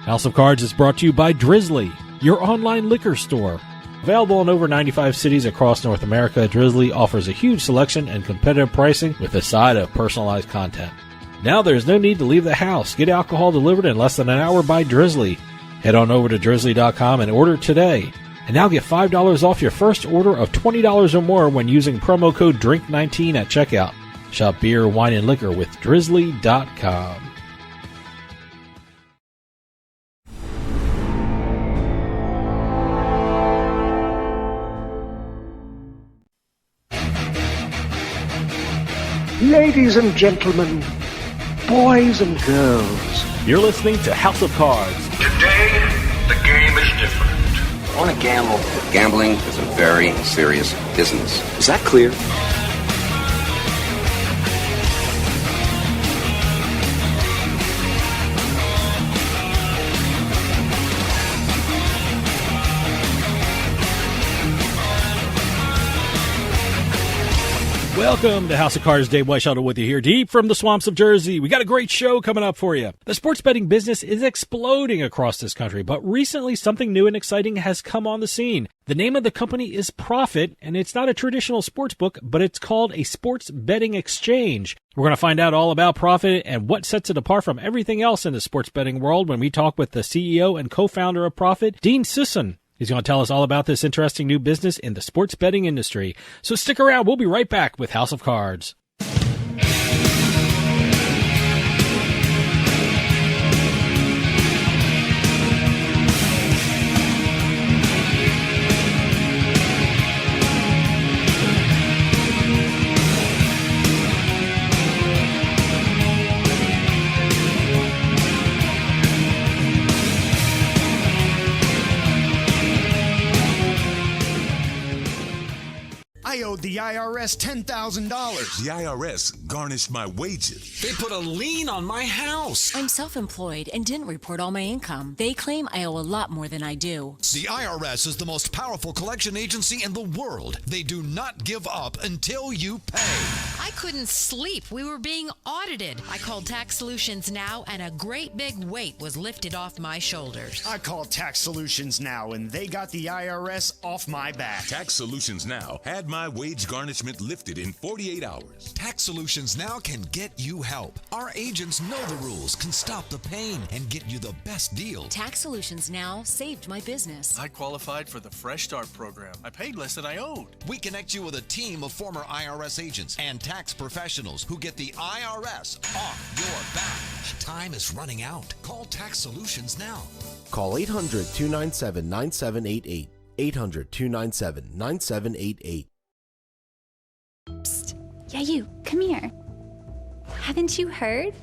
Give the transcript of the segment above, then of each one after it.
House of Cards is brought to you by Drizzly, your online liquor store. Available in over 95 cities across North America, Drizzly offers a huge selection and competitive pricing with a side of personalized content. Now there's no need to leave the house. Get alcohol delivered in less than an hour by Drizzly. Head on over to drizzly.com and order today. And now get $5 off your first order of $20 or more when using promo code DRINK19 at checkout. Shop beer, wine, and liquor with drizzly.com. Ladies and gentlemen, boys and girls, You're listening to House of Cards. Today, the game is different. I want to gamble. Gambling is a very serious business. is that clear? Welcome to House of Cards. Dave Weishaupt with you here, deep from the swamps of Jersey. We got a great show coming up for you. The sports betting business is exploding across this country, but recently something new and exciting has come on the scene. The name of the company is Profit, and it's not a traditional sports book, but it's called a sports betting exchange. We're going to find out all about Profit and what sets it apart from everything else in the sports betting world when we talk with the CEO and co-founder of Profit, Dean Sisun. He's going to tell us all about this interesting new business in the sports betting industry. So stick around. We'll be right back with House of Cards. I owed the IRS $10,000. The IRS garnished my wages. They put a lien on my house. I'm self-employed and didn't report all my income. They claim I owe a lot more than I do. The IRS is the most powerful collection agency in the world. They do not give up until you pay. I couldn't sleep. We were being audited. I called Tax Solutions Now, and a great big weight was lifted off my shoulders. I called Tax Solutions Now, and they got the IRS off my back. Tax Solutions Now had my wage garnishment lifted in 48 hours. Tax Solutions Now can get you help. Our agents know the rules, can stop the pain, and get you the best deal. Tax Solutions Now saved my business. I qualified for the Fresh Start program. I paid less than I owed. We connect you with a team of former IRS agents and tax professionals who get the IRS off your back. Time is running out. Call Tax Solutions now. Call 800-297-9788. 800-297-9788. Psst. Yeah, you. Come here. Haven't you heard?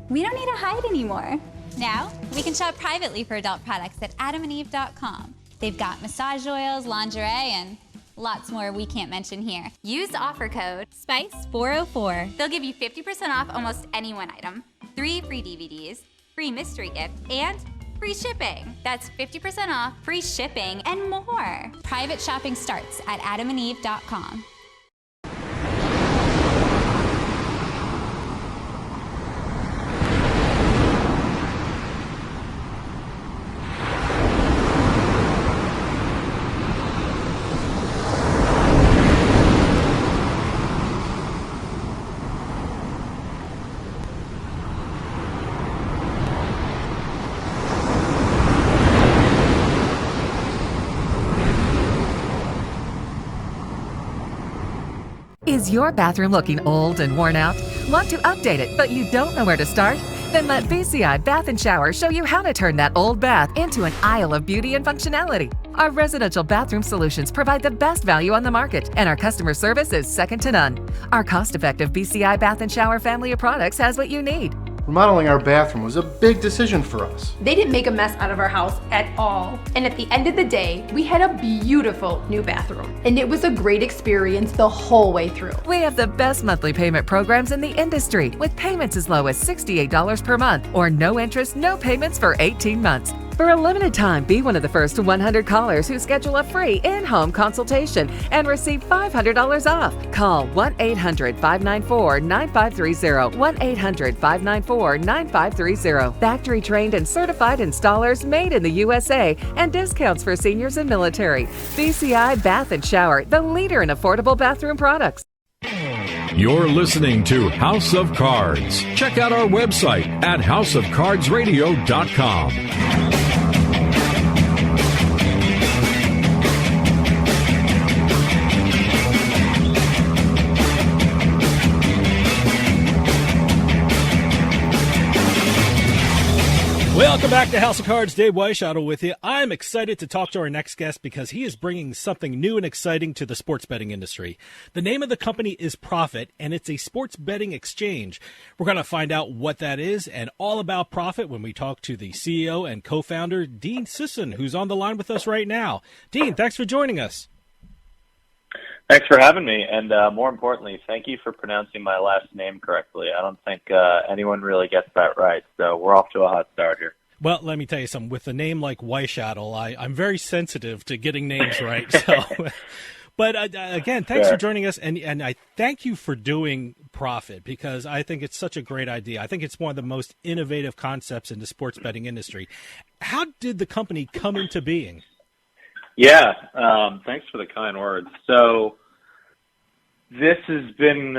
We don't need to hide anymore. Now, we can shop privately for adult products at adamandeve.com. They've got massage oils, lingerie, and lots more we can't mention here. Use the offer code SPICE404. They'll give you 50% off almost any one item, 3 free DVDs, free mystery gift, and free shipping. That's 50% off, free shipping, and more. Private shopping starts at adamandeve.com. Is your bathroom looking old and worn out? Want to update it, but you don't know where to start? Then let BCI Bath & Shower show you how to turn that old bath into an aisle of beauty and functionality. Our residential bathroom solutions provide the best value on the market, and our customer service is second to none. Our cost-effective BCI Bath & Shower family of products has what you need. Remodeling our bathroom was a big decision for us. They didn't make a mess out of our house at all. And at the end of the day, we had a beautiful new bathroom. And it was a great experience the whole way through. We have the best monthly payment programs in the industry, with payments as low as $68 per month or no interest, no payments for 18 months. For a limited time, be one of the first 100 callers who schedule a free in-home consultation and receive $500 off. Call 1-800-594-9530. 1-800-594-9530. Factory-trained and certified installers made in the USA and discounts for seniors and military. BCI Bath and Shower, the leader in affordable bathroom products. You're listening to House of Cards. Check out our website at houseofcardsradio.com. Welcome back to House of Cards. Dave Weishottle with you. I'm excited to talk to our next guest because he is bringing something new and exciting to the sports betting industry. The name of the company is Profit, and it's a sports betting exchange. We're going to find out what that is and all about Profit when we talk to the CEO and co-founder, Dean Sisun, who's on the line with us right now. Dean, thanks for joining us. Thanks for having me, and more importantly, thank you for pronouncing my last name correctly. I don't think anyone really gets that right, so we're off to a hot start here. Well, let me tell you something. With a name like Weishottle, I'm very sensitive to getting names right. So, but again, thanks for joining us, and I thank you for doing Profit because I think it's such a great idea. I think it's one of the most innovative concepts in the sports betting industry. How did the company come into being? Yeah, thanks for the kind words. So this has been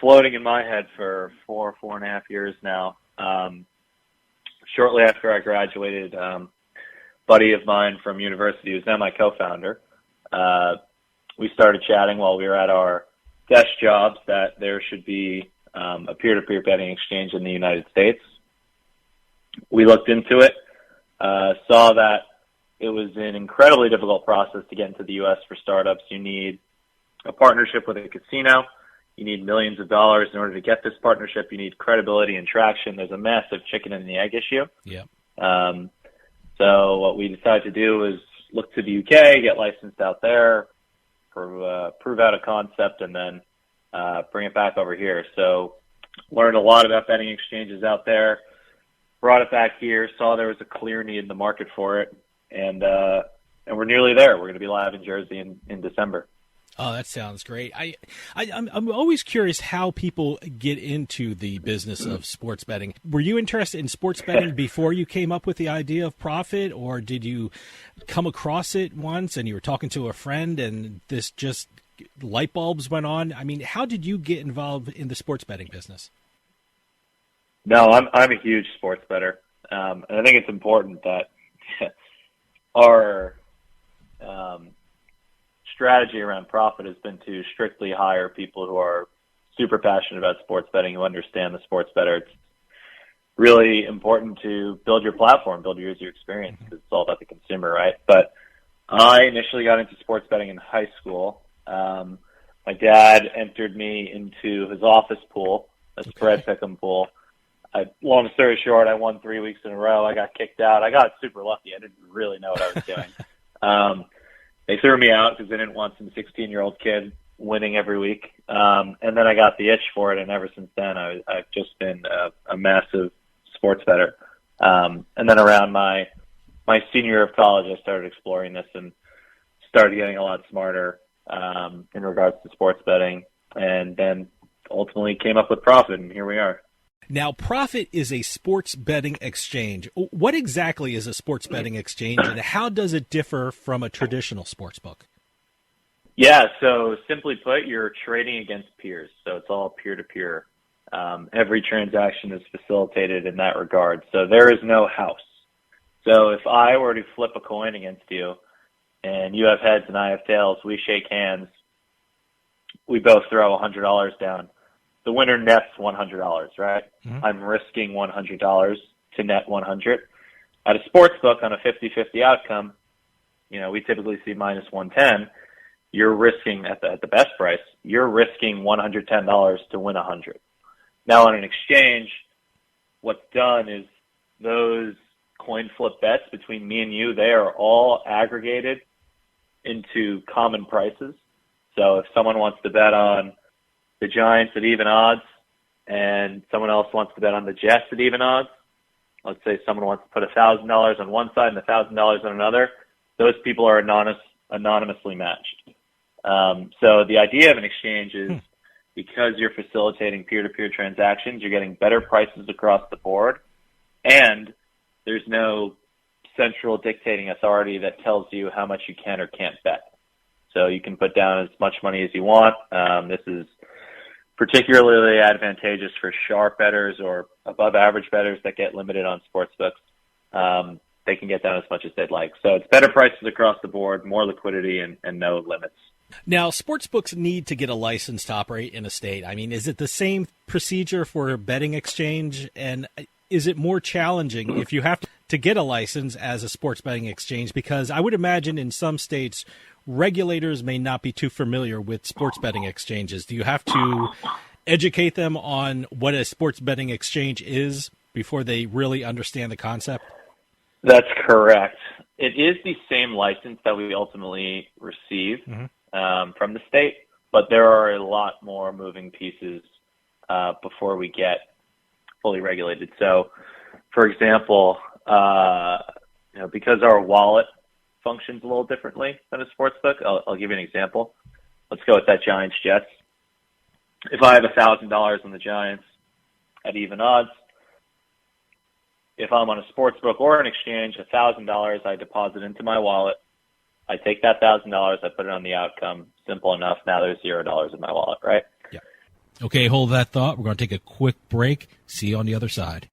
floating in my head for 4.5 years now. Shortly after I graduated, buddy of mine from university, who's now my co-founder, we started chatting while we were at our desk jobs that there should be a peer-to-peer betting exchange in the United States. We looked into it, saw that it was an incredibly difficult process to get into the U.S. for startups. You need a partnership with a casino. You need millions of dollars in order to get this partnership. You need credibility and traction. There's a massive chicken and the egg issue. Yeah. So what we decided to do was look to the UK, get licensed out there, prove out a concept, and then bring it back over here. So learned a lot about betting exchanges out there, brought it back here, saw there was a clear need in the market for it, and we're nearly there. We're going to be live in Jersey in December. Oh, that sounds great. I'm always curious how people get into the business of sports betting. Were you interested in sports betting before you came up with the idea of Profit, or did you come across it once and you were talking to a friend and this just light bulbs went on? I mean, how did you get involved in the sports betting business? No, I'm a huge sports bettor, and I think it's important that our strategy around Profit has been to strictly hire people who are super passionate about sports betting, who understand the sports bettor. It's really important to build your platform, build your user experience, because it's all about the consumer, right? But I initially got into sports betting in high school. My dad entered me into his office pool, a spread pick'em pool. Long story short, I won 3 weeks in a row. I got kicked out. I got super lucky. I didn't really know what I was doing. They threw me out because they didn't want some 16-year-old kid winning every week. And then I got the itch for it, and ever since then, I've just been a massive sports bettor. And then around my senior year of college, I started exploring this and started getting a lot smarter in regards to sports betting, and then ultimately came up with Profit, and here we are. Now, Profit is a sports betting exchange. What exactly is a sports betting exchange, and how does it differ from a traditional sports book? Yeah, so simply put, you're trading against peers, so it's all peer-to-peer. Every transaction is facilitated in that regard, so there is no house. So if I were to flip a coin against you, and you have heads and I have tails, we shake hands, we both throw $100 down. The winner nets $100, right? Mm-hmm. I'm risking $100 to net 100. At a sports book on a 50-50 outcome, we typically see minus 110. You're risking at the best price, you're risking $110 to win 100. Now on an exchange, what's done is those coin flip bets between me and you, they are all aggregated into common prices. So if someone wants to bet on the Giants at even odds, and someone else wants to bet on the Jets at even odds, let's say someone wants to put $1,000 on one side and $1,000 on another, those people are anonymously matched. So the idea of an exchange is because you're facilitating peer-to-peer transactions, you're getting better prices across the board, and there's no central dictating authority that tells you how much you can or can't bet. So you can put down as much money as you want. This is particularly advantageous for sharp bettors or above average bettors that get limited on sportsbooks. They can get down as much as they'd like. So it's better prices across the board, more liquidity, and no limits. Now, sportsbooks need to get a license to operate in a state. I mean, is it the same procedure for a betting exchange? And is it more challenging if you have to get a license as a sports betting exchange? Because I would imagine in some states, regulators may not be too familiar with sports betting exchanges. Do you have to educate them on what a sports betting exchange is before they really understand the concept? That's correct. It is the same license that we ultimately receive from the state, but there are a lot more moving pieces before we get fully regulated. So, for example, because our wallet functions a little differently than a sportsbook, I'll give you an example. Let's go with that Giants-Jets. If I have $1,000 on the Giants at even odds, if I'm on a sportsbook or an exchange, $1,000 I deposit into my wallet. I take that $1,000, I put it on the outcome. Simple enough. Now there's $0 in my wallet, right? Yeah. Okay, hold that thought. We're going to take a quick break. See you on the other side.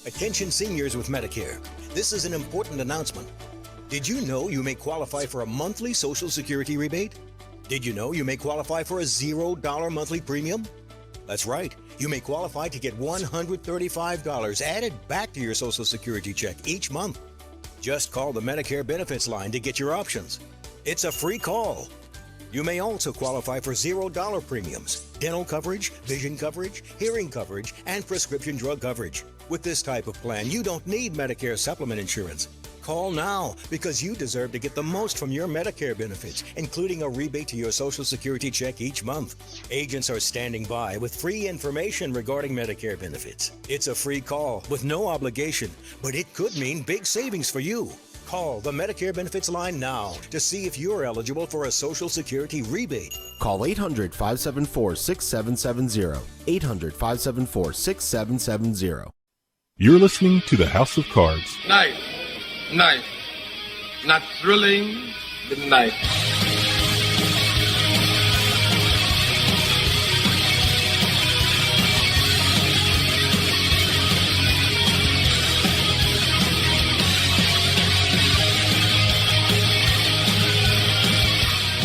Attention seniors with Medicare. This is an important announcement. Did you know you may qualify for a monthly Social Security rebate? Did you know you may qualify for a $0 monthly premium? That's right. You may qualify to get $135 added back to your Social Security check each month. Just call the Medicare benefits line to get your options. It's a free call. You may also qualify for $0 premiums, dental coverage, vision coverage, hearing coverage, and prescription drug coverage. With this type of plan, you don't need Medicare supplement insurance. Call now because you deserve to get the most from your Medicare benefits, including a rebate to your Social Security check each month. Agents are standing by with free information regarding Medicare benefits. It's a free call with no obligation, but it could mean big savings for you. Call the Medicare benefits line now to see if you're eligible for a Social Security rebate. Call 800-574-6770. 800-574-6770. You're listening to the House of Cards. Night. Not thrilling, but night.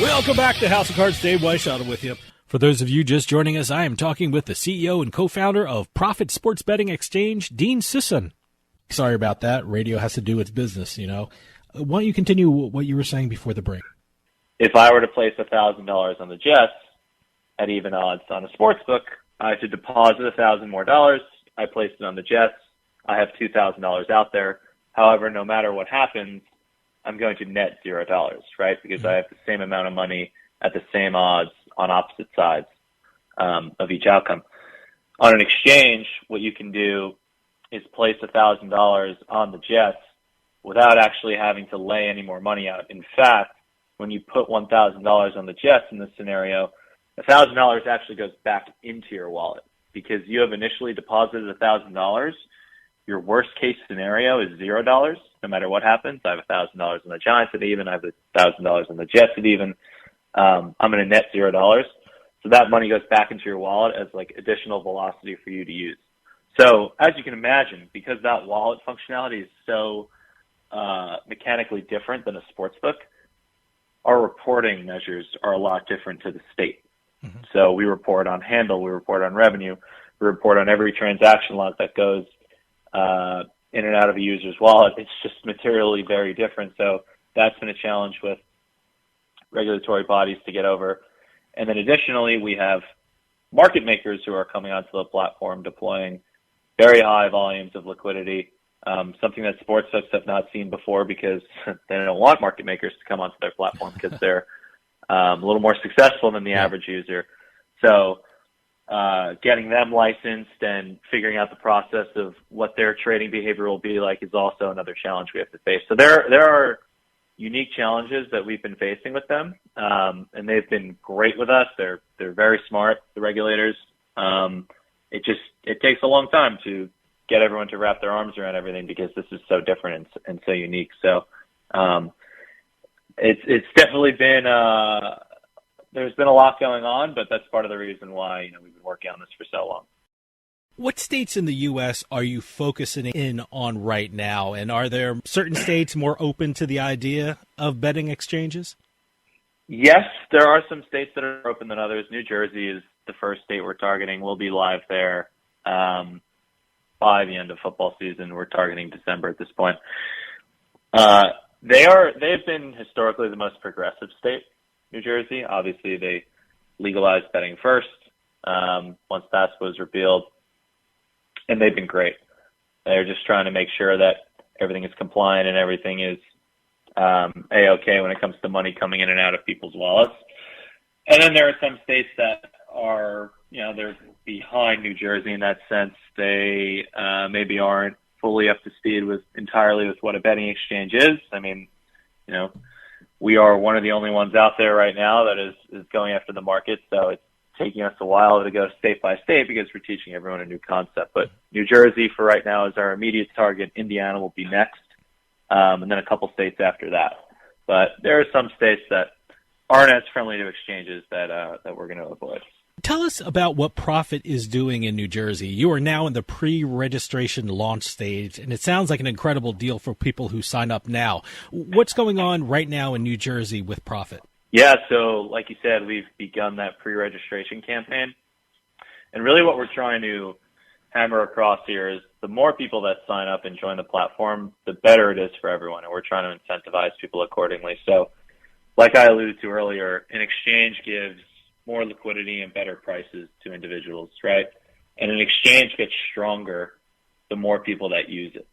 Welcome back to House of Cards. Dave Weishaupt with you. For those of you just joining us, I am talking with the CEO and co-founder of Profit Sports Betting Exchange, Dean Sisun. Sorry about that. Radio has to do its business, you know. Why don't you continue what you were saying before the break? If I were to place $1,000 on the Jets at even odds on a sportsbook, I have to deposit $1,000 more. I place it on the Jets. I have $2,000 out there. However, no matter what happens, I'm going to net $0, right? Because I have the same amount of money at the same odds on opposite sides of each outcome. On an exchange, what you can do is place $1,000 on the Jets without actually having to lay any more money out. In fact, when you put $1,000 on the Jets in this scenario, $1,000 actually goes back into your wallet because you have initially deposited $1,000. Your worst case scenario is $0, no matter what happens. I have $1,000 on the Giants at even. I have $1,000 on the Jets at even. I'm going to net $0. So that money goes back into your wallet as like additional velocity for you to use. So as you can imagine, because that wallet functionality is so mechanically different than a sportsbook, our reporting measures are a lot different to the state. Mm-hmm. So we report on handle, we report on revenue, we report on every transaction log that goes in and out of a user's wallet. It's just materially very different. So that's been a challenge with regulatory bodies to get over. And then additionally, we have market makers who are coming onto the platform deploying very high volumes of liquidity, something that sportsbooks have not seen before because they don't want market makers to come onto their platform because they're a little more successful than the average user. So getting them licensed and figuring out the process of what their trading behavior will be like is also another challenge we have to face. So there are unique challenges that we've been facing with them, and they've been great with us. They're very smart, the regulators. It takes a long time to get everyone to wrap their arms around everything because this is so different and so unique. So it's definitely been there's been a lot going on, but that's part of the reason why we've been working on this for so long. What states in the U.S. are you focusing in on right now? And are there certain states more open to the idea of betting exchanges? Yes, there are some states that are open than others. New Jersey is the first state we're targeting. We'll be live there by the end of football season. We're targeting December at this point. They've been historically the most progressive state, New Jersey. Obviously, they legalized betting first once that was repealed. And they've been great. They're just trying to make sure that everything is compliant and everything is A-okay when it comes to money coming in and out of people's wallets. And then there are some states that are, they're behind New Jersey in that sense. They maybe aren't fully up to speed entirely with what a betting exchange is. I mean, we are one of the only ones out there right now that is going after the market. So it's taking us a while to go state by state because we're teaching everyone a new concept. But New Jersey for right now is our immediate target. Indiana will be next, and then a couple states after that. But there are some states that aren't as friendly to exchanges that we're going to avoid. Tell us about what Profit is doing in New Jersey. You are now in the pre-registration launch stage, and it sounds like an incredible deal for people who sign up now. What's going on right now in New Jersey with Profit? Yeah, so like you said, we've begun that pre-registration campaign. And really what we're trying to hammer across here is the more people that sign up and join the platform, the better it is for everyone. And we're trying to incentivize people accordingly. So like I alluded to earlier, an exchange gives more liquidity and better prices to individuals, right? And an exchange gets stronger the more people that use it.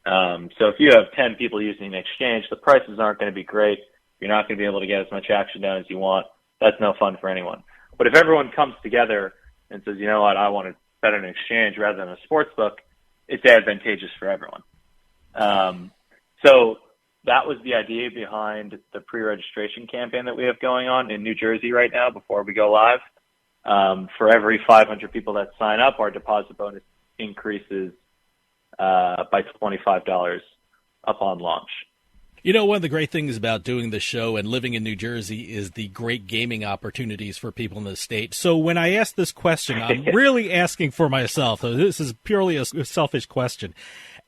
So if you have 10 people using an exchange, the prices aren't going to be great. You're not going to be able to get as much action done as you want. That's no fun for anyone. But if everyone comes together and says, you know what, I want to bet an exchange rather than a sports book, it's advantageous for everyone. So that was the idea behind the pre-registration campaign that we have going on in New Jersey right now before we go live. For every 500 people that sign up, our deposit bonus increases by $25 upon launch. One of the great things about doing the show and living in New Jersey is the great gaming opportunities for people in the state. So when I ask this question, I'm really asking for myself. This is purely a selfish question.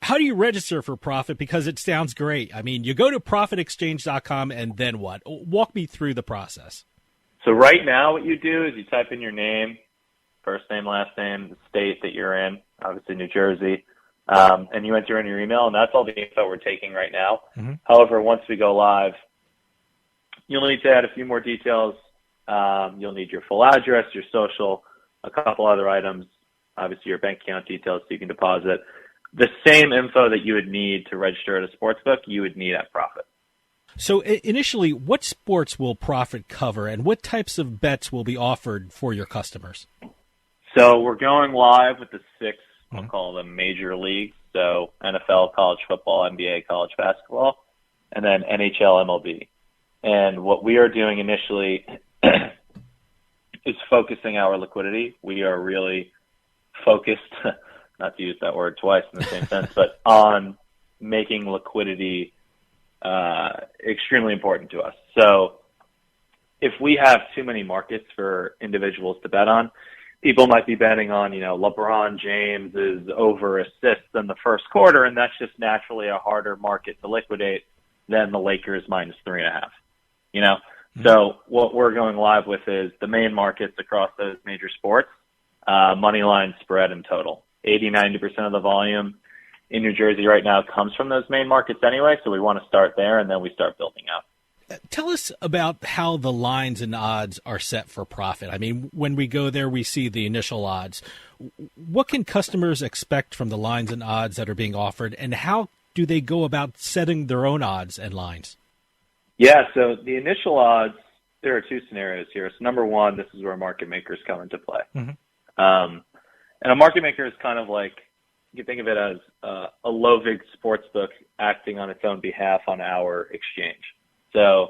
How do you register for Profit? Because it sounds great. I mean, you go to profitexchange.com and then what? Walk me through the process. So right now what you do is you type in your name, first name, last name, the state that you're in, obviously New Jersey. And you enter in your email, and that's all the info we're taking right now. Mm-hmm. However, once we go live, you'll need to add a few more details. You'll need your full address, your social, a couple other items, obviously your bank account details so you can deposit. The same info that you would need to register at a sportsbook, you would need at Profit. So initially, what sports will Profit cover, and what types of bets will be offered for your customers? So we're going live with the 6, I'll call them major leagues. So NFL, college football, NBA, college basketball, and then NHL, MLB. And what we are doing initially is focusing our liquidity. We are really focused, not to use that word twice in the same sense, but on making liquidity extremely important to us. So if we have too many markets for individuals to bet on, people might be betting on, LeBron James is over assists in the first quarter, and that's just naturally a harder market to liquidate than the Lakers -3.5. So what we're going live with is the main markets across those major sports, money line, spread, and total. 80-90% of the volume in New Jersey right now comes from those main markets anyway, so we want to start there, and then we start building out. Tell us about how the lines and odds are set for profit. I mean, when we go there, we see the initial odds. What can customers expect from the lines and odds that are being offered, and how do they go about setting their own odds and lines? Yeah, so the initial odds, there are two scenarios here. So number one, this is where market makers come into play. And a market maker is kind of like, you can think of it as a low-vig sportsbook acting on its own behalf on our exchange. So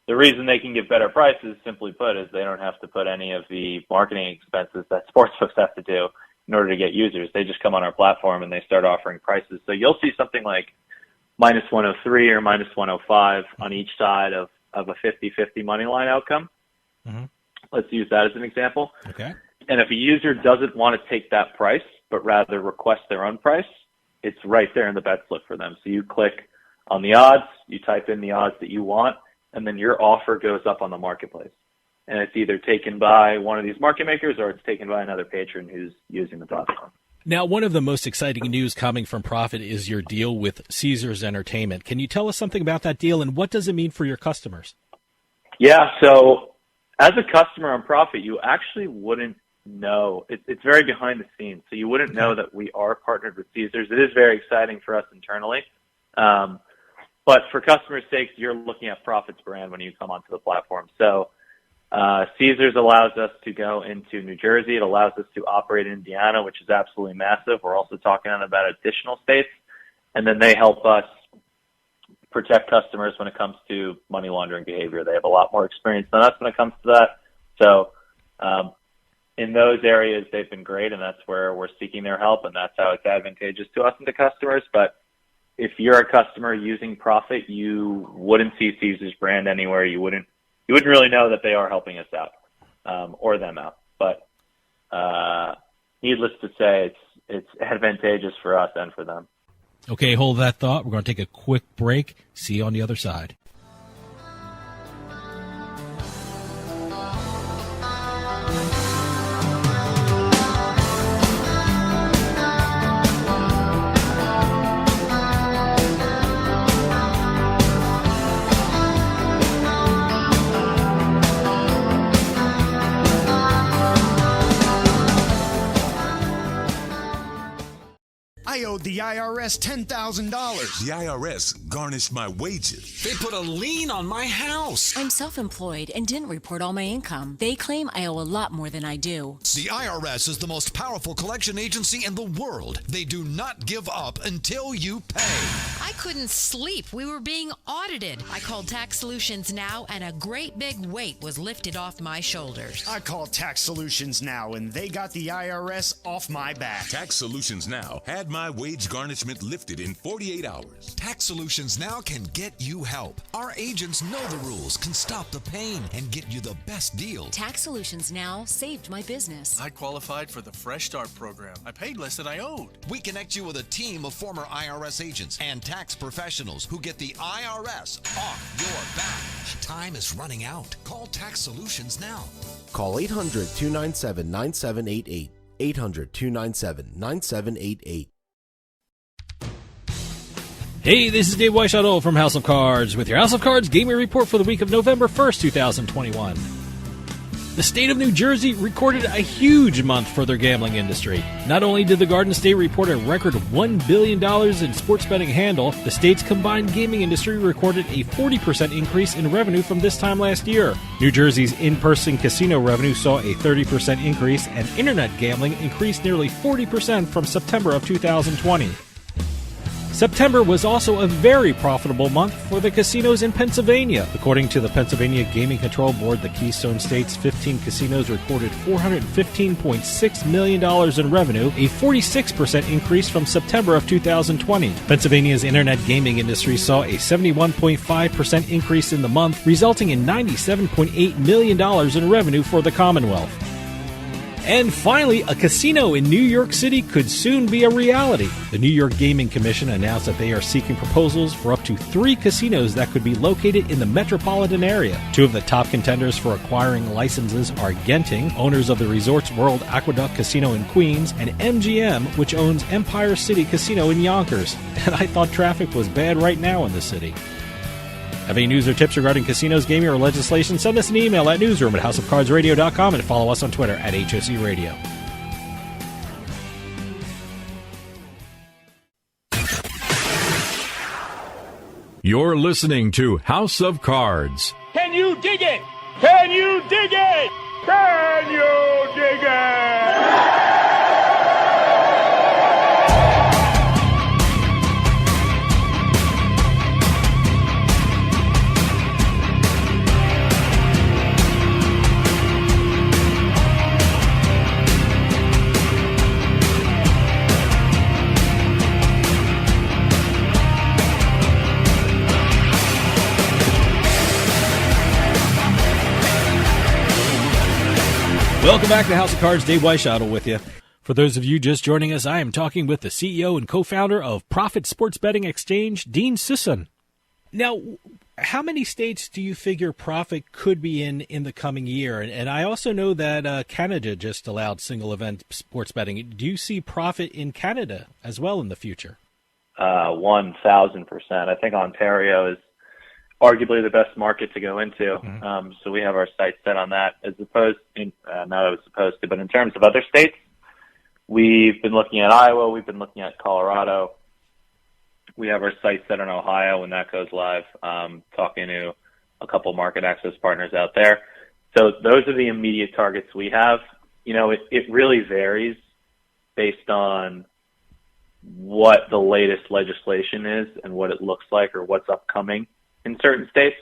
the reason they can give better prices, simply put, is they don't have to put any of the marketing expenses that sportsbooks have to do in order to get users. They just come on our platform and they start offering prices. So you'll see something like -103 or -105 on each side of a 50-50 money line outcome. Let's use that as an example. Okay. And if a user doesn't want to take that price, but rather request their own price, it's right there in the bet slip for them. So you click on the odds, you type in the odds that you want, and then your offer goes up on the marketplace. And it's either taken by one of these market makers or it's taken by another patron who's using the platform. Now, one of the most exciting news coming from Profit is your deal with Caesars Entertainment. Can you tell us something about that deal, and what does it mean for your customers? Yeah, so as a customer on Profit, you actually wouldn't know. It's very behind the scenes, so you wouldn't know that we are partnered with Caesars. It is very exciting for us internally. But for customers' sake, you're looking at Profit's brand when you come onto the platform. So Caesars allows us to go into New Jersey. It allows us to operate in Indiana, which is absolutely massive. We're also talking about additional states. And then they help us protect customers when it comes to money laundering behavior. They have a lot more experience than us when it comes to that. So in those areas, they've been great, and that's where we're seeking their help, and that's how it's advantageous to us and to customers. But if you're a customer using Profit, you wouldn't see Caesars brand anywhere. You wouldn't really know that they are helping us out or them out. But needless to say, it's advantageous for us and for them. Okay, hold that thought. We're going to take a quick break. See you on the other side. I owed the IRS $10,000. The IRS garnished my wages. They put a lien on my house. I'm self-employed and didn't report all my income. They claim I owe a lot more than I do. The IRS is the most powerful collection agency in the world. They do not give up until you pay. I couldn't sleep. We were being audited. I called Tax Solutions Now, and a great big weight was lifted off my shoulders. I called Tax Solutions Now, and they got the IRS off my back. Tax Solutions Now had my wage garnishment lifted in 48 hours. Tax Solutions Now can get you help. Our agents know the rules, can stop the pain, and get you the best deal. Tax Solutions Now saved my business. I qualified for the Fresh Start program. I paid less than I owed. We connect you with a team of former IRS agents and tax professionals who get the IRS off your back. Time is running out. Call Tax Solutions now. Call 800-297-9788. 800-297-9788. Hey, this is Dave Weishuttle from House of Cards with your House of Cards gaming report for the week of November 1st, 2021. The state of New Jersey recorded a huge month for their gambling industry. Not only did the Garden State report a record $1 billion in sports betting handle, the state's combined gaming industry recorded a 40% increase in revenue from this time last year. New Jersey's in-person casino revenue saw a 30% increase, and internet gambling increased nearly 40% from September of 2020. September was also a very profitable month for the casinos in Pennsylvania. According to the Pennsylvania Gaming Control Board, the Keystone State's 15 casinos recorded $415.6 million in revenue, a 46% increase from September of 2020. Pennsylvania's internet gaming industry saw a 71.5% increase in the month, resulting in $97.8 million in revenue for the Commonwealth. And finally, a casino in New York City could soon be a reality. The New York Gaming Commission announced that they are seeking proposals for up to 3 casinos that could be located in the metropolitan area. 2 of the top contenders for acquiring licenses are Genting, owners of the Resorts World Aqueduct Casino in Queens, and MGM, which owns Empire City Casino in Yonkers. And I thought traffic was bad right now in the city. Have any news or tips regarding casinos, gaming, or legislation? Send us an email at newsroom@houseofcardsradio.com and follow us on Twitter at HOC Radio. You're listening to House of Cards. Can you dig it? Can you dig it? Can you dig it? Welcome back to House of Cards. Dave Weishottle with you. For those of you just joining us, I am talking with the CEO and co-founder of Profit Sports Betting Exchange, Dean Sisun. Now, how many states do you figure Profit could be in the coming year? And I also know that Canada just allowed single event sports betting. Do you see Profit in Canada as well in the future? 1,000%. I think Ontario is arguably the best market to go into. So we have our sights set on that, as opposed to, but in terms of other states, we've been looking at Iowa, we've been looking at Colorado. We have our sights set on Ohio when that goes live, talking to a couple market access partners out there. So those are the immediate targets we have. You know, it really varies based on what the latest legislation is and what it looks like or what's upcoming in certain states.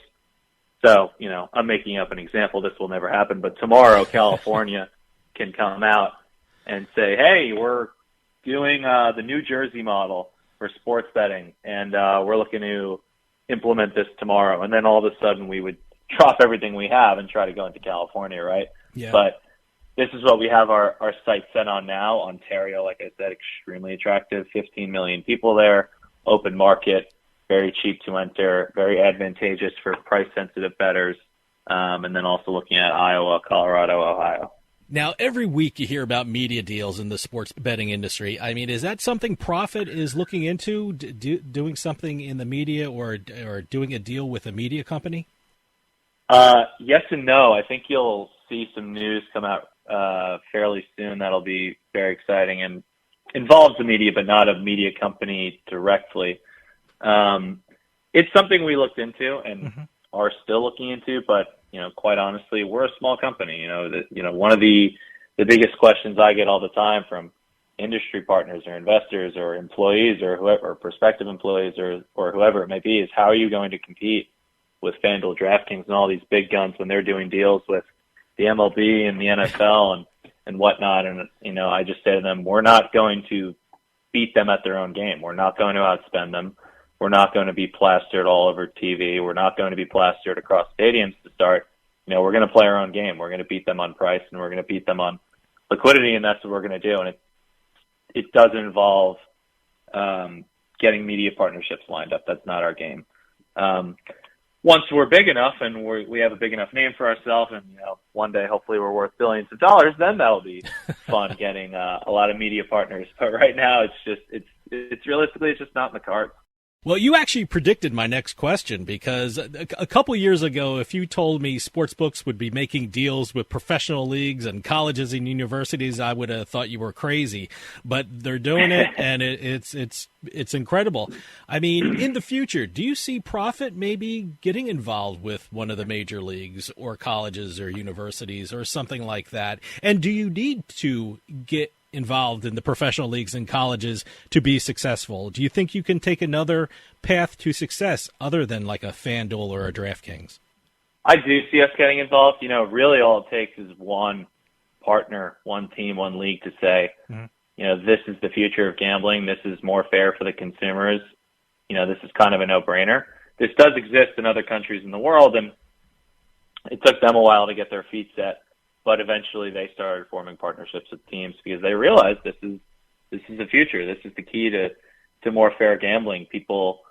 So, you know, I'm making up an example. This will never happen, but tomorrow California can come out and say, hey, we're doing the New Jersey model for sports betting, and we're looking to implement this tomorrow. And then all of a sudden we would drop everything we have and try to go into California, right? Yeah. But this is what we have our sights set on now. Ontario, like I said, extremely attractive, 15 million people there, open market, very cheap to enter, very advantageous for price-sensitive bettors, and then also looking at Iowa, Colorado, Ohio. Now, every week you hear about media deals in the sports betting industry. I mean, is that something Profit is looking into, doing something in the media or doing a deal with a media company? Yes and no. I think you'll see some news come out fairly soon that'll be very exciting and involves the media, but not a media company directly. It's something we looked into and are still looking into, but, you know, quite honestly, we're a small company. One of the biggest questions I get all the time from industry partners or investors or employees or whoever, or prospective employees or whoever it may be, is how are you going to compete with FanDuel, DraftKings, and all these big guns when they're doing deals with the MLB and the NFL and whatnot? And, you know, I just say to them, we're not going to beat them at their own game. We're not going to outspend them. We're not going to be plastered all over TV. We're not going to be plastered across stadiums to start. You know, we're going to play our own game. We're going to beat them on price, and we're going to beat them on liquidity, and that's what we're going to do. And it does involve getting media partnerships lined up. That's not our game. Once we're big enough and we have a big enough name for ourselves, and, you know, one day hopefully we're worth billions of dollars, then that'll be fun getting a lot of media partners. But right now, it's realistically, it's just not in the cards. Well, you actually predicted my next question, because a couple years ago, if you told me sportsbooks would be making deals with professional leagues and colleges and universities, I would have thought you were crazy. But they're doing it, and it's incredible. I mean, in the future, do you see Profit maybe getting involved with one of the major leagues or colleges or universities or something like that? And do you need to get involved in the professional leagues and colleges to be successful. Do you think you can take another path to success other than like a FanDuel or a DraftKings? I do see us getting involved. You know, really all it takes is one partner, one team, one league to say, you know, this is the future of gambling. This is more fair for the consumers. You know, this is kind of a no-brainer. This does exist in other countries in the world, and it took them a while to get their feet set, but eventually they started forming partnerships with teams because they realized this is the future. This is the key to more fair gambling. People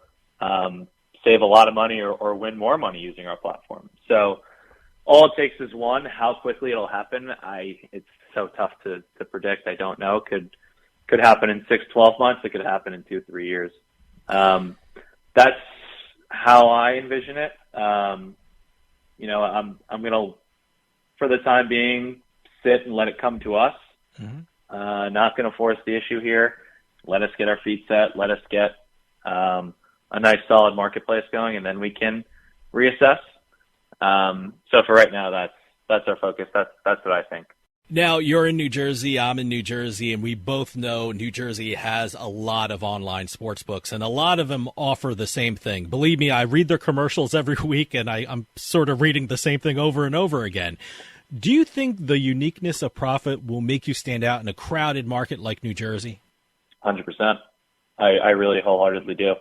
save a lot of money or win more money using our platform. So all it takes is one. How quickly it'll happen, it's so tough to predict. I don't know. Could happen in 6-12 months. It could happen in 2-3 years. That's how I envision it. You know, I'm going to, for the time being, sit and let it come to us. Not going to force the issue here. Let us get our feet set. Let us get a nice solid marketplace going, and then we can reassess. So for right now, that's our focus. That's what I think. Now, you're in New Jersey, I'm in New Jersey, and we both know New Jersey has a lot of online sports books, and a lot of them offer the same thing. Believe me, I read their commercials every week, and I'm sort of reading the same thing over and over again. Do you think the uniqueness of Prophet will make you stand out in a crowded market like New Jersey? 100%. I really wholeheartedly do.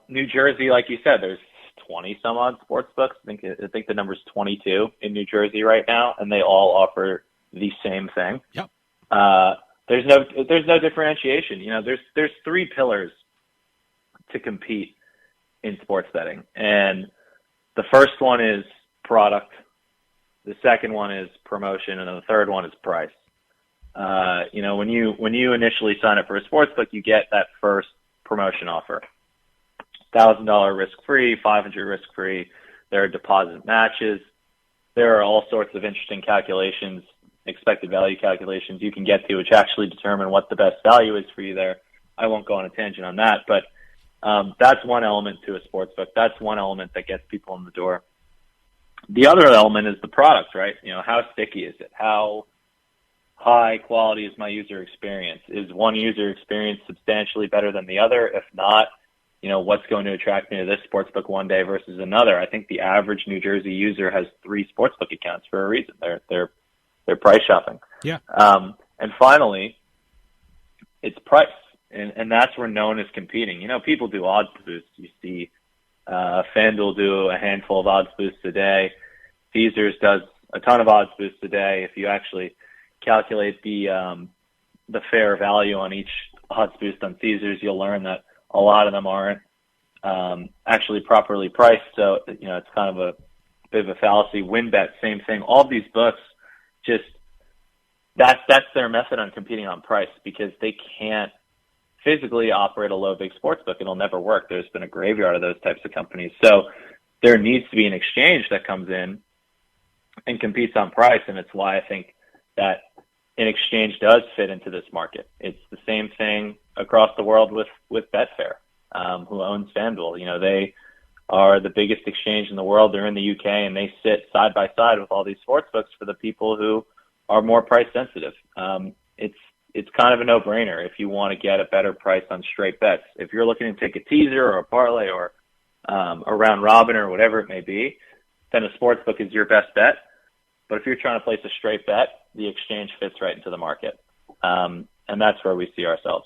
New Jersey, like you said, there's 20 some odd sports books. I think the number's 22 in New Jersey right now, and they all offer the same thing. Yep. There's no differentiation. You know, there's three pillars to compete in sports betting, and the first one is product, the second one is promotion, and then the third one is price. You know, when you initially sign up for a sports book, you get that first promotion offer. $1,000 risk-free, $500 risk-free. There are deposit matches. There are all sorts of interesting calculations, expected value calculations you can get to, which actually determine what the best value is for you there. I won't go on a tangent on that, but that's one element to a sports book. That's one element that gets people in the door. The other element is the product, right? You know, how sticky is it? How high quality is my user experience? Is one user experience substantially better than the other? If not, you know, what's going to attract me to this sportsbook one day versus another? I think the average New Jersey user has 3 sportsbook accounts for a reason. They're price shopping. Yeah. And finally, it's price, and that's where no one is competing. You know, people do odds boosts. You see, FanDuel do a handful of odds boosts a day. Caesars does a ton of odds boosts a day. If you actually calculate the fair value on each odds boost on Caesars, you'll learn that a lot of them aren't actually properly priced. So, you know, it's kind of a bit of a fallacy. WinBet, same thing. All of these books, just that's their method on competing on price because they can't physically operate a low big sports book. It'll never work. There's been a graveyard of those types of companies. So there needs to be an exchange that comes in and competes on price. And it's why I think that an exchange does fit into this market. It's the same thing across the world with Betfair, who owns FanDuel. You know, they are the biggest exchange in the world. They're in the UK, and they sit side by side with all these sports books for the people who are more price sensitive. It's kind of a no-brainer if you want to get a better price on straight bets. If you're looking to take a teaser or a parlay or a round robin or whatever it may be, then a sports book is your best bet. But if you're trying to place a straight bet, the exchange fits right into the market. And that's where we see ourselves.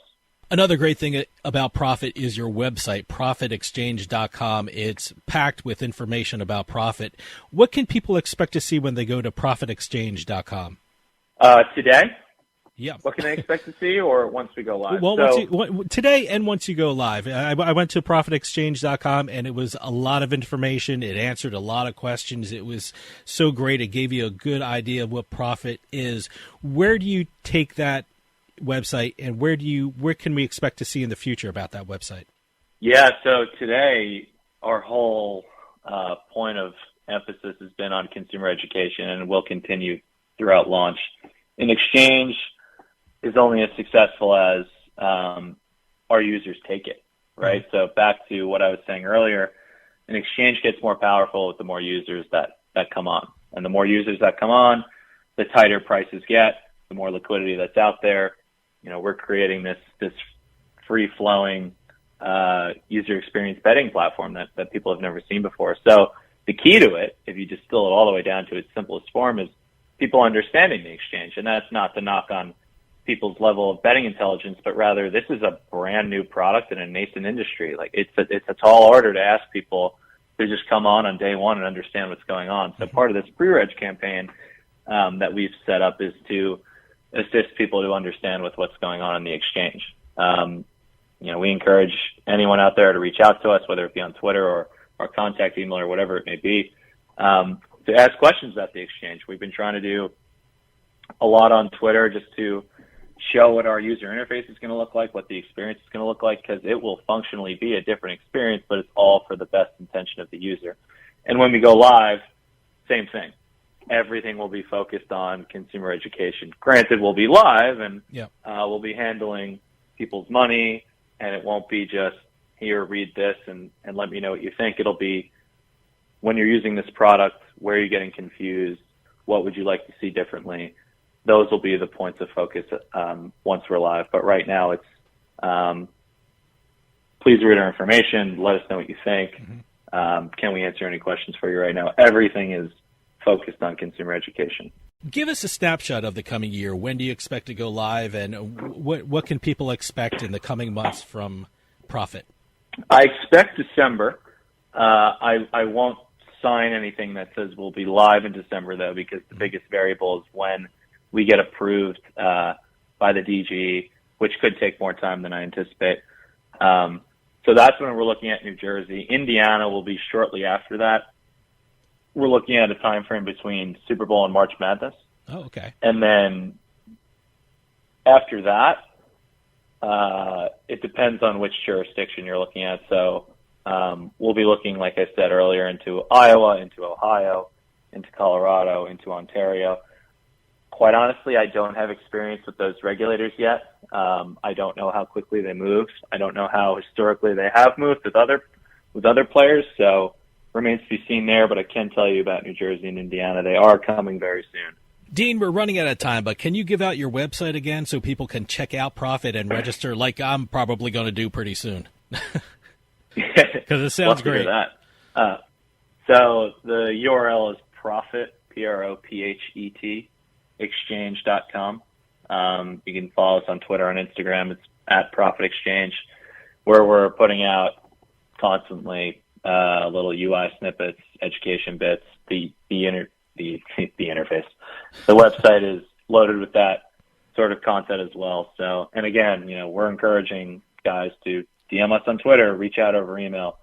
Another great thing about Prophet is your website, ProfitExchange.com. It's packed with information about Prophet. What can people expect to see when they go to ProfitExchange.com? Today? Yeah. What can they expect to see, or once we go live? Well, today and once you go live. I went to ProfitExchange.com, and it was a lot of information. It answered a lot of questions. It was so great. It gave you a good idea of what Prophet is. Where do you take that website, and where can we expect to see in the future about that website? Yeah, so today our whole point of emphasis has been on consumer education, and will continue throughout launch. An exchange is only as successful as our users take it, right? So back to what I was saying earlier, an exchange gets more powerful with the more users that come on. And the more users that come on, the tighter prices get, the more liquidity that's out there. We're creating this free-flowing user experience betting platform that people have never seen before. So the key to it, if you distill it all the way down to its simplest form, is people understanding the exchange. And that's not to knock on people's level of betting intelligence, but rather this is a brand new product in a nascent industry. Like it's a tall order to ask people to just come on day one and understand what's going on. So part of this pre-reg campaign that we've set up is to assist people to understand with what's going on in the exchange. We encourage anyone out there to reach out to us, whether it be on Twitter or contact email or whatever it may be, to ask questions about the exchange. We've been trying to do a lot on Twitter just to show what our user interface is going to look like, what the experience is going to look like, because it will functionally be a different experience, but it's all for the best intention of the user. And when we go live, same thing. Everything will be focused on consumer education. Granted, we'll be live and we'll be handling people's money, and it won't be just, here, read this and let me know what you think. It'll be, when you're using this product, where are you getting confused? What would you like to see differently? Those will be the points of focus once we're live. But right now it's, please read our information. Let us know what you think. Can we answer any questions for you right now? Everything is focused on consumer education. Give us a snapshot of the coming year. When do you expect to go live, and what can people expect in the coming months from Profit? I expect December. I won't sign anything that says we'll be live in December, though, because the biggest variable is when we get approved by the DG, which could take more time than I anticipate. So that's when we're looking at New Jersey. Indiana will be shortly after that. We're looking at a time frame between Super Bowl and March Madness. Oh, okay. And then after that, it depends on which jurisdiction you're looking at. So we'll be looking, like I said earlier, into Iowa, into Ohio, into Colorado, into Ontario. Quite honestly, I don't have experience with those regulators yet. I don't know how quickly they move. I don't know how historically they have moved with other players. So remains to be seen there, but I can tell you about New Jersey and Indiana. They are coming very soon. Dean, we're running out of time, but can you give out your website again so people can check out Profit and register like I'm probably going to do pretty soon? Because it sounds great. That. So the URL is Profit, Prophet, exchange.com. You can follow us on Twitter and Instagram. It's at Profit Exchange, where we're putting out constantly little UI snippets, education bits, the interface. The website is loaded with that sort of content as well. So, and again, we're encouraging guys to DM us on Twitter, reach out over email,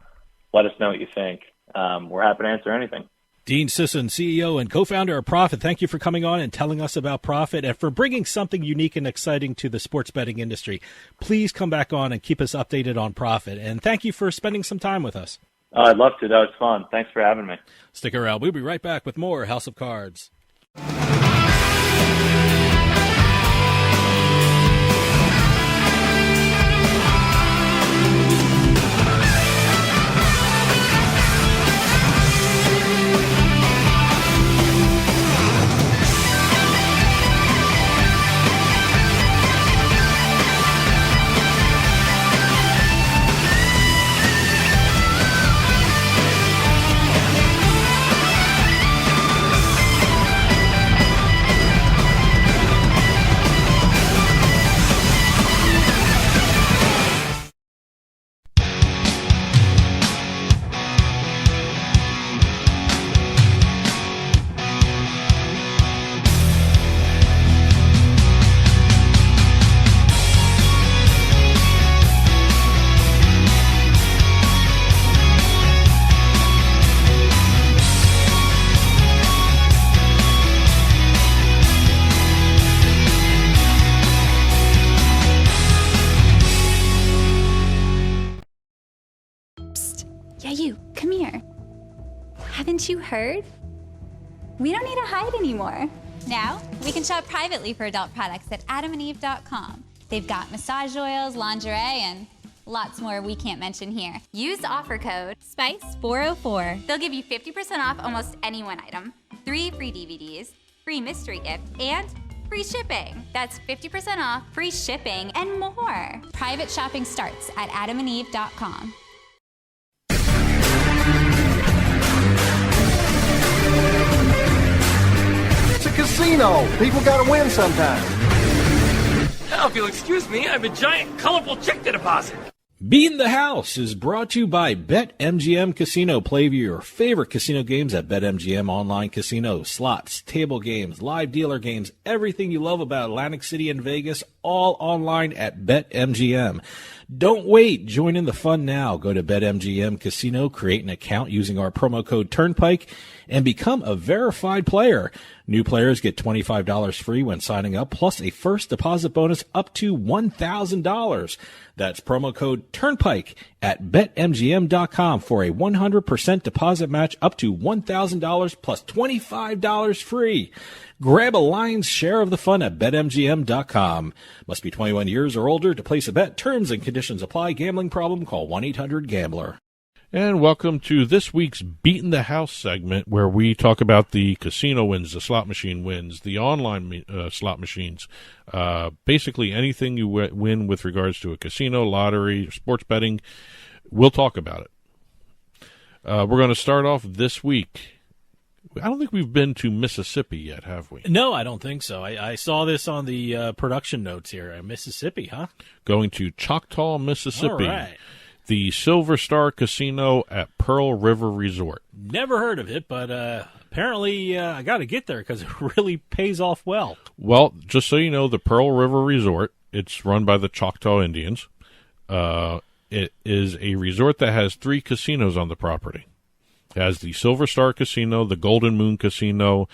let us know what you think. We're happy to answer anything. Dean Sisun, CEO and co-founder of Profit, thank you for coming on and telling us about Profit and for bringing something unique and exciting to the sports betting industry. Please come back on and keep us updated on Profit. And thank you for spending some time with us. I'd love to. That was fun. Thanks for having me. Stick around. We'll be right back with more House of Cards. Haven't you heard? We don't need to hide anymore. Now, we can shop privately for adult products at adamandeve.com. They've got massage oils, lingerie, and lots more we can't mention here. Use offer code SPICE404. They'll give you 50% off almost any one item, 3 free DVDs, free mystery gift, and free shipping. That's 50% off, free shipping, and more. Private shopping starts at adamandeve.com. It's a casino. People gotta win sometime. Now, if you'll excuse me, I have a giant, colorful check to deposit. Beating the House is brought to you by BetMGM Casino. Play your favorite casino games at BetMGM Online Casino. Slots, table games, live dealer games, everything you love about Atlantic City and Vegas, all online at BetMGM. Don't wait. Join in the fun now. Go to BetMGM Casino, create an account using our promo code Turnpike, and become a verified player. New players get $25 free when signing up, plus a first deposit bonus up to $1,000. That's promo code Turnpike at BetMGM.com for a 100% deposit match up to $1,000 plus $25 free. Grab a lion's share of the fun at BetMGM.com. Must be 21 years or older to place a bet. Terms and conditions apply. Gambling problem? Call 1-800-GAMBLER. And welcome to this week's Beating the House segment, where we talk about the casino wins, the slot machine wins, the online slot machines, basically anything you win with regards to a casino, lottery, sports betting. We'll talk about it. We're going to start off this week. I don't think we've been to Mississippi yet, have we? No, I don't think so. I saw this on the production notes here. Mississippi, huh? Going to Choctaw, Mississippi. All right. The Silver Star Casino at Pearl River Resort. Never heard of it, but apparently I got to get there because it really pays off well. Well, just so you know, the Pearl River Resort, it's run by the Choctaw Indians. It is a resort that has 3 casinos on the property. It has the Silver Star Casino, the Golden Moon Casino,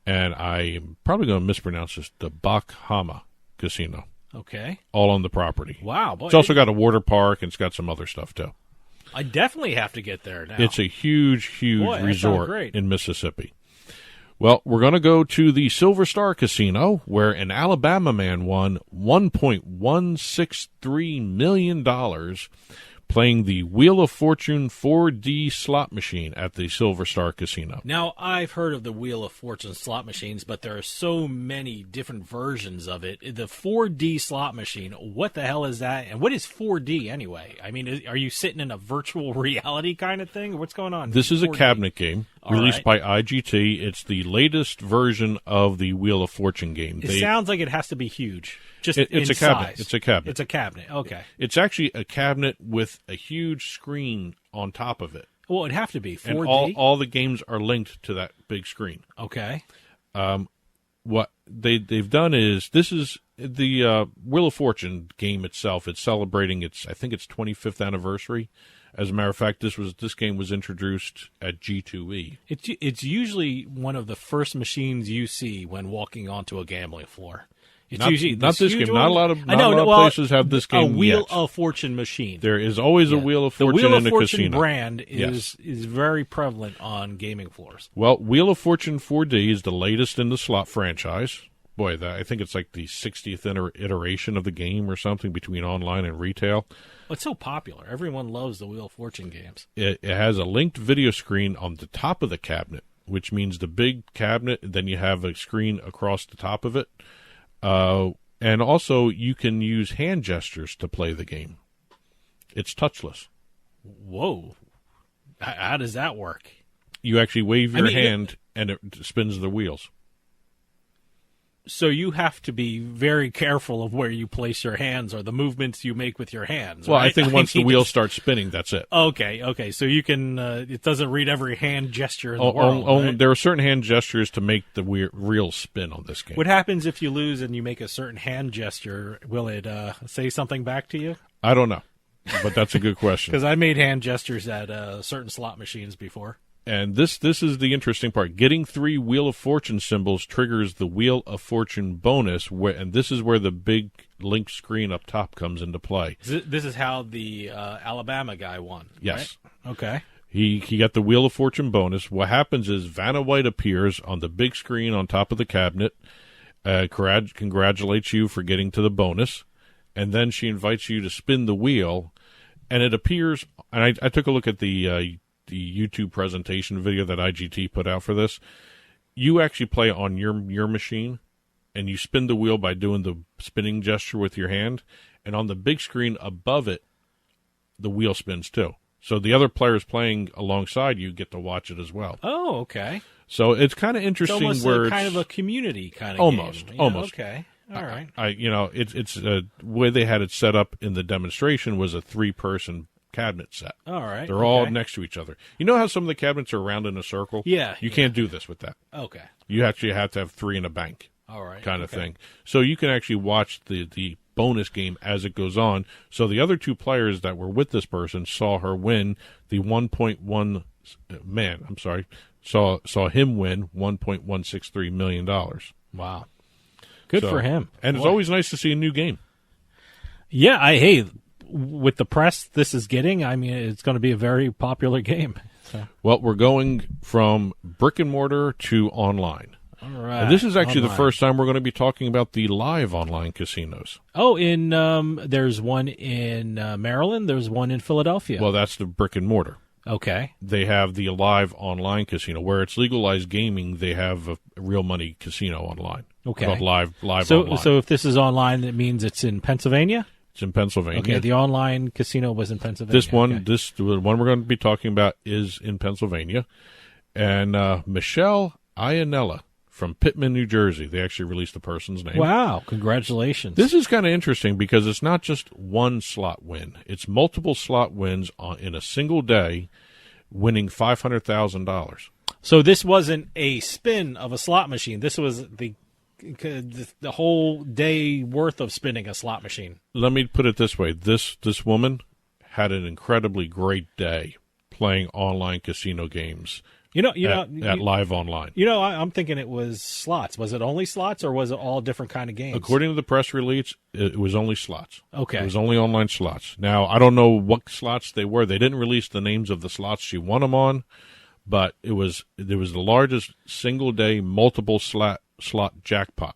and I'm probably going to mispronounce this, the Bakhama Casino. Okay. All on the property. Wow. Boy, it's also got a water park, and it's got some other stuff, too. I definitely have to get there now. It's a huge resort great. in Mississippi. Well, we're going to go to the Silver Star Casino, where an Alabama man won $1.163 million playing the Wheel of Fortune 4D slot machine at the Silver Star Casino. Now, I've heard of the Wheel of Fortune slot machines, but there are so many different versions of it. The 4D slot machine, what the hell is that? And what is 4D anyway? I mean, are you sitting in a virtual reality kind of thing? What's going on? This is 4D? A cabinet game released by IGT. It's the latest version of the Wheel of Fortune game. It sounds like it has to be huge. Just it's in a cabinet. size. It's a cabinet. It's a cabinet. Okay. It's actually a cabinet with a huge screen on top of it. Well, it'd have to be 4D. And all the games are linked to that big screen. Okay. What they've done is, this is the Wheel of Fortune game itself. It's celebrating its 25th anniversary. As a matter of fact, this game was introduced at G2E. It's usually one of the first machines you see when walking onto a gambling floor. It's usually not this game. One. Not a lot of places have this game. A Wheel yet. of Fortune machine. There is always a Wheel of Fortune in a casino. The Wheel of Fortune brand is very prevalent on gaming floors. Well, Wheel of Fortune 4D is the latest in the slot franchise. Boy, I think it's like the 60th iteration of the game or something between online and retail. Well, it's so popular. Everyone loves the Wheel of Fortune games. It has a linked video screen on the top of the cabinet, which means the big cabinet, then you have a screen across the top of it. And also, you can use hand gestures to play the game. It's touchless. Whoa. How does that work? You actually wave your hand, and it spins the wheels. So you have to be very careful of where you place your hands or the movements you make with your hands. Well, right? I think once the wheels start spinning, that's it. Okay. So you can. It doesn't read every hand gesture in the world. Right? There are certain hand gestures to make the reel spin on this game. What happens if you lose and you make a certain hand gesture? Will it say something back to you? I don't know, but that's a good question. Because I made hand gestures at certain slot machines before. And this is the interesting part. Getting 3 Wheel of Fortune symbols triggers the Wheel of Fortune bonus, and this is where the big link screen up top comes into play. This is how the Alabama guy won. Yes. Right? Okay. He got the Wheel of Fortune bonus. What happens is Vanna White appears on the big screen on top of the cabinet, congratulates you for getting to the bonus, and then she invites you to spin the wheel, and it appears. And I took a look at the YouTube presentation video that IGT put out for this. You actually play on your machine, and you spin the wheel by doing the spinning gesture with your hand, and on the big screen above it, the wheel spins too. So the other players playing alongside you get to watch it as well. Oh, okay. So it's kind of interesting. It's almost kind of a community kind of almost, game. almost. Okay, all right. It's the way they had it set up in the demonstration was a 3-person cabinet set. All right. They're all next to each other. You know how some of the cabinets are around in a circle? Yeah. You can't do this with that. Okay. You actually have to have 3 in a bank. All right. Kind of thing. So you can actually watch the bonus game as it goes on. So the other 2 players that were with this person saw her win the 1.1 man. I'm sorry. Saw him win $1.163 million. Wow. Good for him. And it's always nice to see a new game. Yeah, with the press this is getting, I mean, it's going to be a very popular game. So. Well, we're going from brick and mortar to online. All right. And this is actually online. the first time we're going to be talking about the live online casinos. Oh, there's one in Maryland. There's one in Philadelphia. Well, that's the brick and mortar. Okay. They have the live online casino. Where it's legalized gaming, they have a real money casino online. Okay. Called live so, online. So if this is online, it means it's in Pennsylvania? It's in Pennsylvania. Okay, the online casino was in Pennsylvania. The one we're going to be talking about is in Pennsylvania. And Michelle Iannella from Pittman, New Jersey. They actually released the person's name. Wow, congratulations. This is kind of interesting because it's not just one slot win. It's multiple slot wins in a single day, winning $500,000. So this wasn't a spin of a slot machine. This was the whole day worth of spinning a slot machine. Let me put it this way. This woman had an incredibly great day playing online casino games. At live online. I'm thinking it was slots. Was it only slots, or was it all different kind of games? According to the press release, it was only slots. Okay. It was only online slots. Now, I don't know what slots they were. They didn't release the names of the slots she won them on, but there was the largest single-day multiple slot jackpot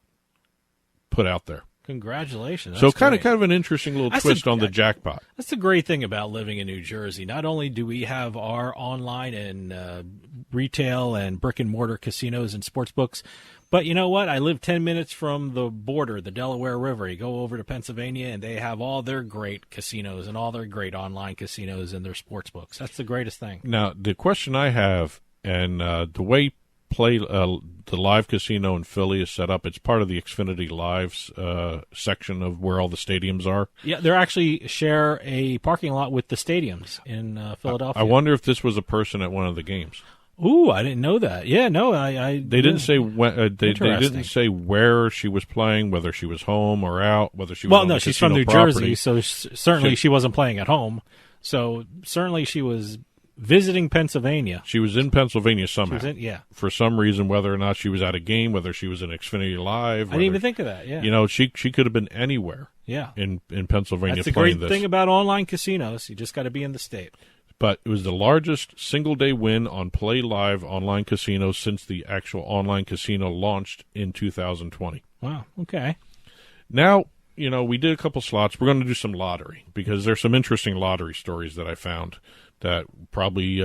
put out there. Congratulations. So kind of an interesting little twist on the jackpot. That's the great thing about living in New Jersey. Not only do we have our online and retail and brick and mortar casinos and sports books, but you know what? I live 10 minutes from the border, the Delaware River. You go over to Pennsylvania and they have all their great casinos and all their great online casinos and their sports books. That's the greatest thing. Now, the question I have, and the way the live casino in Philly is set up, it's part of the Xfinity Lives section of where all the stadiums are. Yeah, they actually share a parking lot with the stadiums in Philadelphia. I wonder if this was a person at one of the games. Ooh, I didn't know that. Yeah, no, They didn't say when. They didn't say where she was playing, whether she was home or out, whether she was. Well, no, she's from New Jersey, so certainly she wasn't playing at home. So certainly she was visiting Pennsylvania. She was in Pennsylvania somehow. Yeah. For some reason, whether or not she was at a game, whether she was in Xfinity Live. I didn't even think of that, yeah. She could have been anywhere in Pennsylvania. That's the playing great thing about online casinos. You just got to be in the state. But it was the largest single-day win on Play Live online casinos since the actual online casino launched in 2020. Wow, okay. Now, we did a couple slots. We're going to do some lottery because there's some interesting lottery stories that I found that probably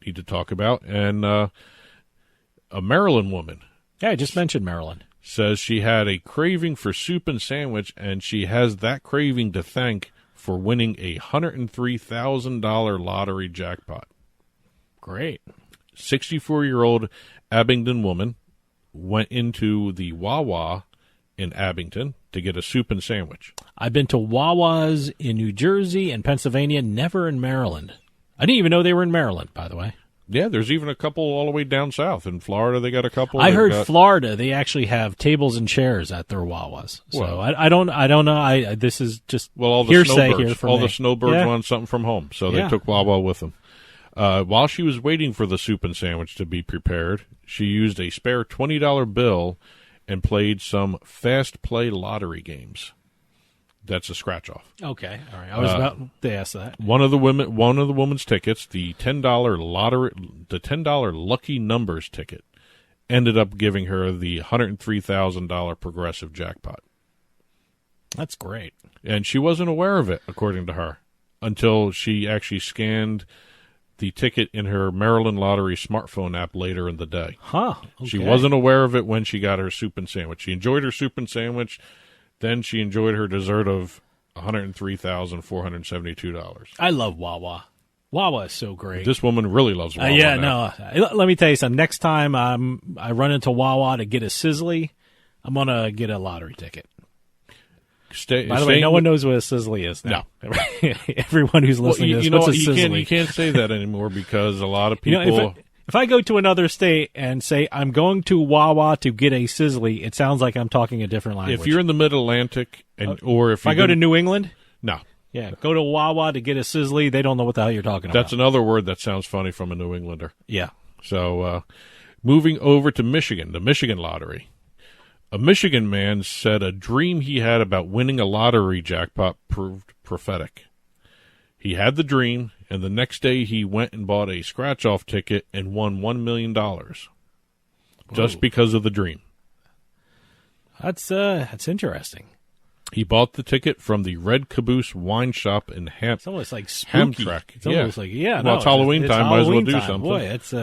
need to talk about. And a Maryland woman. Yeah, I just mentioned Maryland. Says she had a craving for soup and sandwich, and she has that craving to thank for winning a $103,000 lottery jackpot. Great. 64-year-old Abingdon woman went into the Wawa in Abington to get a soup and sandwich. I've been to Wawas in New Jersey and Pennsylvania, never in Maryland. I didn't even know they were in Maryland, by the way. Yeah, there's even a couple all the way down south. In Florida, they got a couple. I heard Florida, they actually have tables and chairs at their Wawas. So well, I don't know. This is just all the hearsay snowbirds. Here from all me. the snowbirds wanted something from home, so they took Wawa with them. While she was waiting for the soup and sandwich to be prepared, she used a spare $20 bill and played some fast play lottery games. That's a scratch off. Okay, all right. I was about to ask that. One of the woman's tickets, the $10 lucky numbers ticket, ended up giving her the $103,000 progressive jackpot. That's great. And she wasn't aware of it, according to her, until she actually scanned the ticket in her Maryland Lottery smartphone app later in the day. Huh. Okay. She wasn't aware of it when she got her soup and sandwich. She enjoyed her soup and sandwich. Then she enjoyed her dessert of $103,472. I love Wawa. Wawa is so great. This woman really loves Wawa. Yeah, now. no. Let me tell you something. Next time I run into Wawa to get a Sizzly, I'm going to get a lottery ticket. By the way, no one knows what a Sizzly is now. No. Everyone who's listening to this, what's a Sizzly? You can't say that anymore because a lot of people... You know, if I go to another state and say, I'm going to Wawa to get a Sizzly, it sounds like I'm talking a different language. If you're in the Mid-Atlantic, or if I go to New England? No. Yeah, go to Wawa to get a Sizzly, they don't know what the hell you're talking about. That's another word that sounds funny from a New Englander. Yeah. So, moving over to Michigan, the Michigan Lottery. A Michigan man said a dream he had about winning a lottery jackpot proved prophetic. He had the dream, and the next day he went and bought a scratch-off ticket and won $1 million. Just because of the dream. That's interesting. He bought the ticket from the Red Caboose wine shop in It's almost like spooky. Hamtramck. It's almost like, Well, it's Halloween time. Might as well do something. Boy, it's...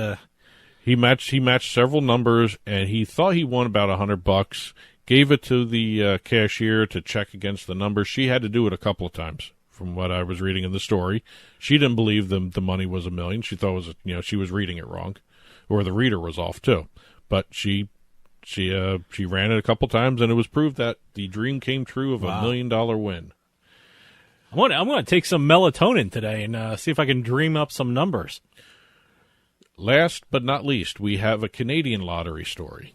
He matched several numbers, and he thought he won about $100. Gave it to the cashier to check against the numbers. She had to do it a couple of times, from what I was reading in the story. She didn't believe the money was $1 million. She thought it was she was reading it wrong, or the reader was off too. But she ran it a couple times, and it was proved that the dream came true of $1 million win. I'm going to take some melatonin today and see if I can dream up some numbers. Last but not least, we have a Canadian lottery story.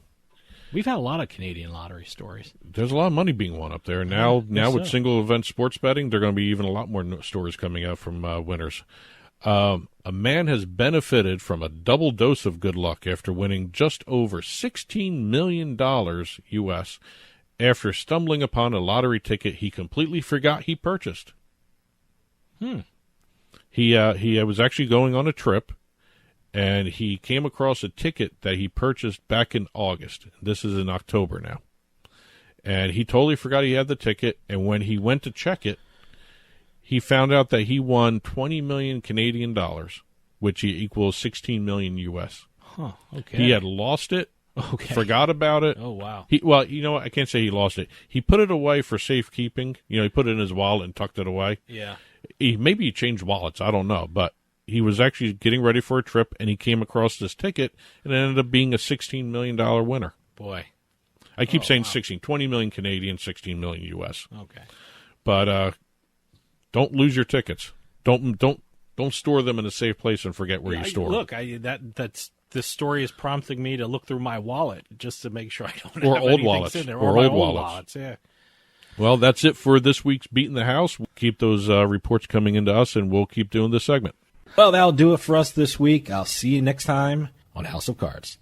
We've had a lot of Canadian lottery stories. There's a lot of money being won up there. Now with single event sports betting, there are going to be even a lot more stories coming out from winners. A man has benefited from a double dose of good luck after winning just over $16 million U.S. after stumbling upon a lottery ticket he completely forgot he purchased. He was actually going on a trip, and he came across a ticket that he purchased back in August. This is in October now. And he totally forgot he had the ticket, and when he went to check it, he found out that he won 20 million Canadian dollars, which equals 16 million U.S. Huh, okay. He had lost it, forgot about it. Oh, wow. Well, you know what? I can't say he lost it. He put it away for safekeeping. He put it in his wallet and tucked it away. Yeah. Maybe he changed wallets. I don't know, but he was actually getting ready for a trip, and he came across this ticket, and it ended up being a $16 million winner. Boy. I keep saying 16, 20 million Canadian, 16 million U.S. Okay. But don't lose your tickets. Don't store them in a safe place and forget where you store them. Look, this story is prompting me to look through my wallet just to make sure I don't or have old anything wallets. in there. Or my old wallets. Yeah. Well, that's it for this week's Beat in the House. We'll keep those reports coming into us, and we'll keep doing this segment. Well, that'll do it for us this week. I'll see you next time on House of Cards.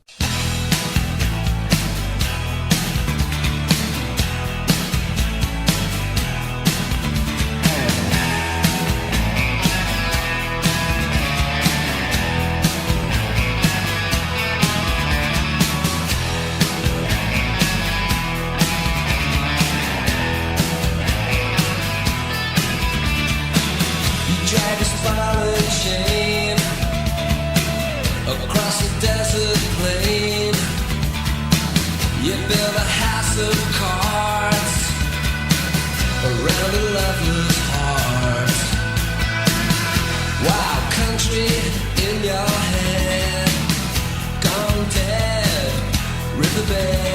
Riverbed.